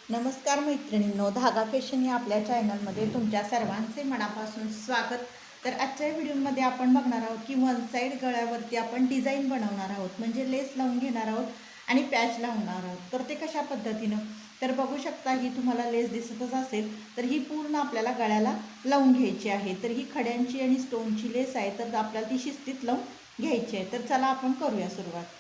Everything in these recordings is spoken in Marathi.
नमस्कार मैत्रिणींनो, धागा फॅशन या आपल्या चॅनलमध्ये तुमच्या सर्वांचे मनापासून स्वागत. तर आजच्या व्हिडिओमध्ये आपण बघणार आहोत की वन साईड गळ्यावरती आपण डिझाईन बनवणार आहोत, म्हणजे लेस लावून घेणार आहोत आणि पॅच लावणार आहोत. तर ते कशा पद्धतीनं, तर बघू शकता ही तुम्हाला लेस दिसतच असेल. तर ही पूर्ण आपल्याला गळ्याला लावून घ्यायची आहे. तर ही खड्यांची आणि स्टोनची लेस आहे, तर आपल्याला ती शिस्तीत लावून घ्यायची आहे. तर चला आपण करूया सुरुवात.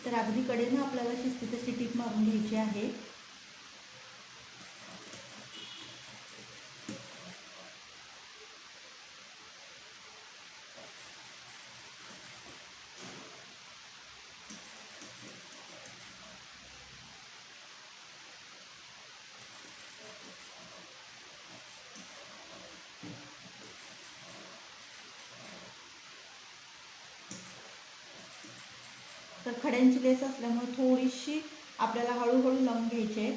तर अगदी कडेनं आपल्याला शिस्तीत अशी टीप मारून घ्यायची आहे. तर खड्यांची लेस असल्यामुळे थोडीशी आपल्याला हळूहळू लावून घ्यायची आहे,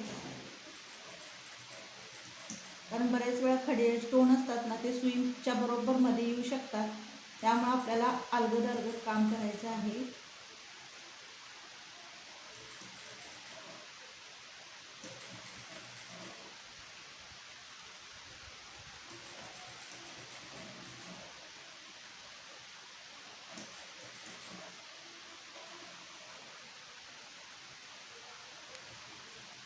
कारण बऱ्याच वेळा खडे स्टोन असतात ना, ते सुईच्या बरोबर मध्ये येऊ शकतात. त्यामुळे आपल्याला अलगद अलगद काम करायचं आहे.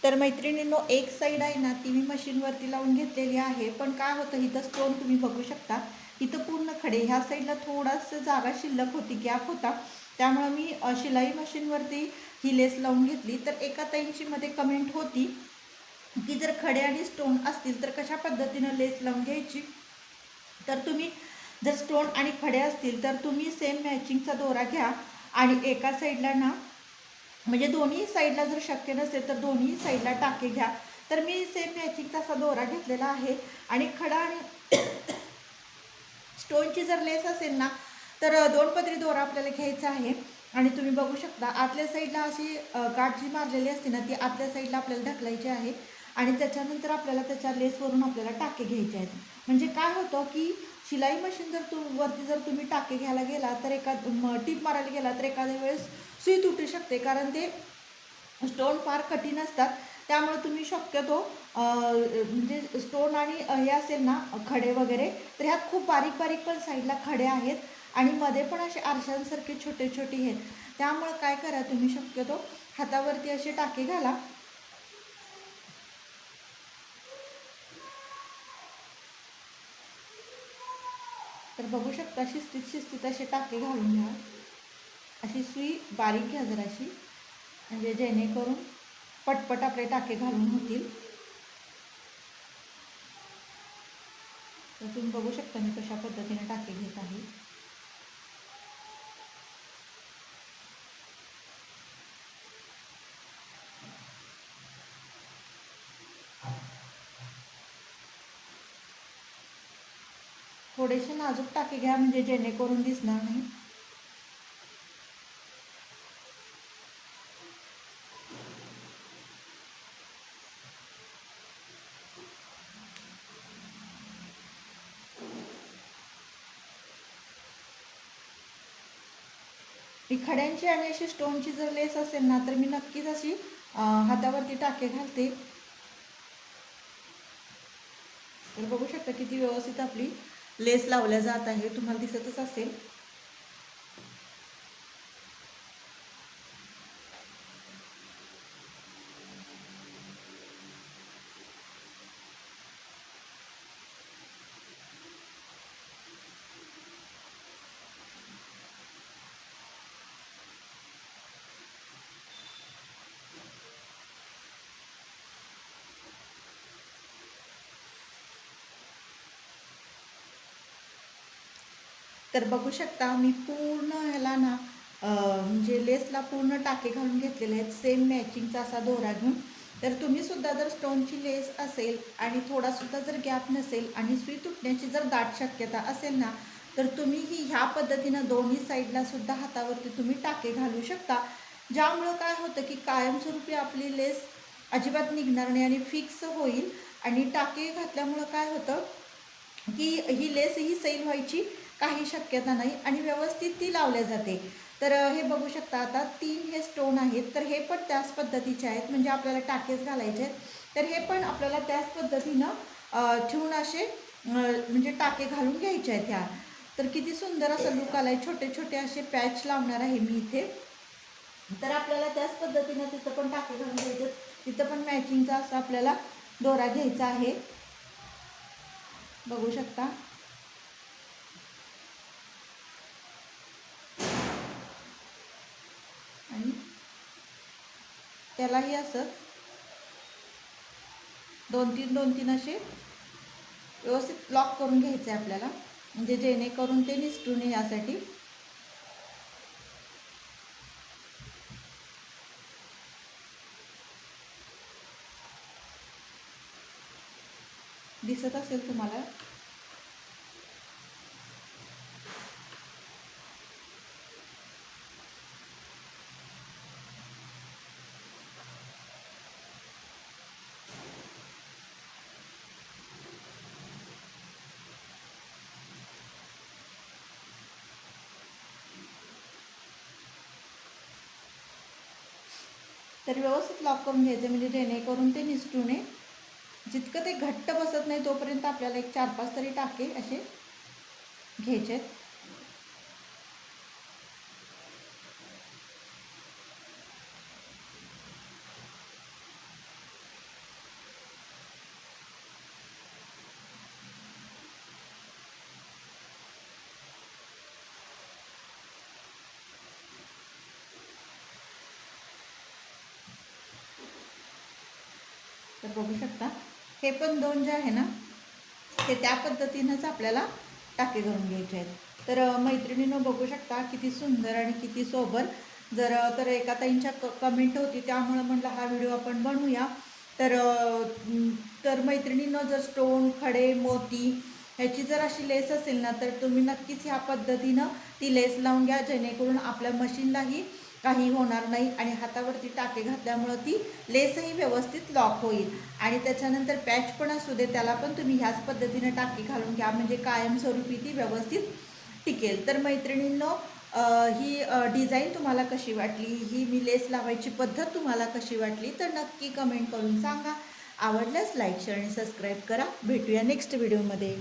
तर मैत्रिणींनो, एक साईड आहे ना, ती मी मशीनवरती लावून घेतलेली आहे. पण काय होतं, इथं स्टोन तुम्ही बघू शकता, इथं पूर्ण खडे, ह्या साईडला थोडासा जागा शिल्लक होती, गॅप होता. त्यामुळे मी शिलाई मशीनवरती ही लेस लावून घेतली. तर एका ताईंची मध्ये कमेंट होती की जर खडे आणि स्टोन असतील तर कशा पद्धतीनं लेस लावून घ्यायची. तर तुम्ही जर स्टोन आणि खडे असतील तर तुम्ही सेम मॅचिंगचा दोरा घ्या आणि एका साईडला ना, म्हणजे दोन्ही साईडला जर शक्य नसेल तर दोन्ही साईडला टाके घ्या. तर मी सेम मॅचिंगचा असा दोरा घेतलेला आहे. आणि खडा आणि स्टोनची जर लेस असेल ना, तर दोन पदरी दोरा आपल्याला घ्यायचा आहे. आणि तुम्ही बघू शकता आतल्या साईडला अशी गाठ जी मारलेली असते ना, ती आतल्या साईडला आपल्याला ढकलायची आहे. आणि त्याच्यानंतर आपल्याला त्याच्या लेसवरून आपल्याला टाके घ्यायचे आहेत. म्हणजे काय होतं की शिलाई मशीन जर वरती जर तुम्ही टाके घ्यायला गेला तर टीप मारायला गेला तर एखाद्या वेळेस सुई तुटू शकते, कारण ते स्टोन फार कठीण असतात. त्यामुळे तुम्ही शक्यतो म्हणजे स्टोन आणि हे असेल ना, खडे वगैरे, तर ह्यात खूप बारीक बारीक पण साईडला खडे आहेत आणि मध्ये पण असे आरशांसारखे छोटे छोटे आहेत. त्यामुळे काय करा, तुम्ही शक्यतो हातावरती असे टाके घाला. तर बघू शकता शिस्तीत शिस्तीत असे टाके घालून घ्या. अशी सुई बारीक घ्या जराशी, म्हणजे जेणेकरून पटपट आपले टाके घालून होतील. तर तुम्ही बघू शकता मी कशा पद्धतीने टाके घेत आहे. थोडेसे नाजूक टाके घ्या, म्हणजे जेणेकरून दिसणार नाही. ही खड्यांची आणि अशी स्टोनची जर लेस असेल ना, तर मी नक्कीच अशी हातावरती टाके घालते. तर बघू शकता किती व्यवस्थित आपली लेस लावल्या जात आहे, तुम्हाला दिसतच असेल. तर बघू शकता मी पूर्ण ह्याला ना म्हणजे लेसला पूर्ण टाके घालून घेतलेले आहेत, सेम मॅचिंगचा असा दोरा घेऊन. तर तुम्ही सुद्धा जर स्टोनची लेस असेल आणि थोडासुद्धा जर गॅप नसेल आणि सुई तुटण्याची जर दाट शक्यता असेल ना, तर तुम्ही ह्या पद्धतीनं दोन्ही साईडला सुद्धा हातावरती तुम्ही टाके घालू शकता. ज्यामुळं काय होतं की कायमस्वरूपी आपली लेस अजिबात निघणार नाही आणि फिक्स होईल. आणि टाके घातल्यामुळं काय होतं की ही लेस ही सैल व्हायची काही शक्यता नाही आणि व्यवस्थित ती लावल्या जाते. तर हे बघू शकता आता 3 हे स्टोन आहेत, तर हे पण त्याच पद्धतीचे आहेत, म्हणजे आपल्याला टाकेच घालायचे आहेत. तर हे पण आपल्याला त्याच पद्धतीनं ठेवून असे म्हणजे टाके घालून घ्यायचे आहेत ह्या. तर किती सुंदर असा लुक आलाय. छोटे छोटे असे पॅच लावणार आहे मी इथे. तर आपल्याला त्याच पद्धतीनं तिथं पण टाके घालून घ्यायचे. तिथं पण मॅचिंगचा असा आपल्याला दोरा घ्यायचा आहे, बघू शकता. आणि त्यालाही असं 2-3 असे व्यवस्थित लॉक करून घ्यायचे आपल्याला, म्हणजे जेणेकरून ते निसटू नये यासाठी. दिसत असेल तुम्हाला. तर व्यवस्थित लॉक करून घ्यायचे, म्हणजे जेणेकरून ते निसटू नये. जितकं ते घट्ट बसत नाही तोपर्यंत आपल्याला एक 4-5 तरी टाके असे घ्यायचे आहेत. तर बघू शकता हे पण 2 जे आहे ना, ते त्या पद्धतीनंच आपल्याला टाके घालून घ्यायचे आहेत. तर मैत्रिणींनो बघू शकता किती सुंदर आणि किती सोबर. जर तर एका ताईंच्या कमेंट होती, त्यामुळं म्हटलं हा व्हिडिओ आपण बनवूया. तर तर मैत्रिणींनो, जर स्टोन, खडे, मोती ह्याची जर अशी लेस असेल ना, तर तुम्ही नक्कीच ह्या पद्धतीनं ती लेस लावून घ्या, जेणेकरून आपल्या मशीनलाही काही होणार नाही आणि हातावरती टाके घातल्यामुळं ती लेसही व्यवस्थित लॉक होईल. आणि त्याच्यानंतर पॅच पण असू दे, त्याला पण तुम्ही ह्याच पद्धतीनं टाके घालून घ्या, म्हणजे कायमस्वरूपी ती व्यवस्थित टिकेल. तर मैत्रिणींनो, ही डिझाईन तुम्हाला कशी वाटली, ही मी लेस लावायची पद्धत तुम्हाला कशी वाटली, तर नक्की कमेंट करून सांगा. आवडल्यास लाईक शेअर आणि सबस्क्राईब करा. भेटूया नेक्स्ट व्हिडिओमध्ये.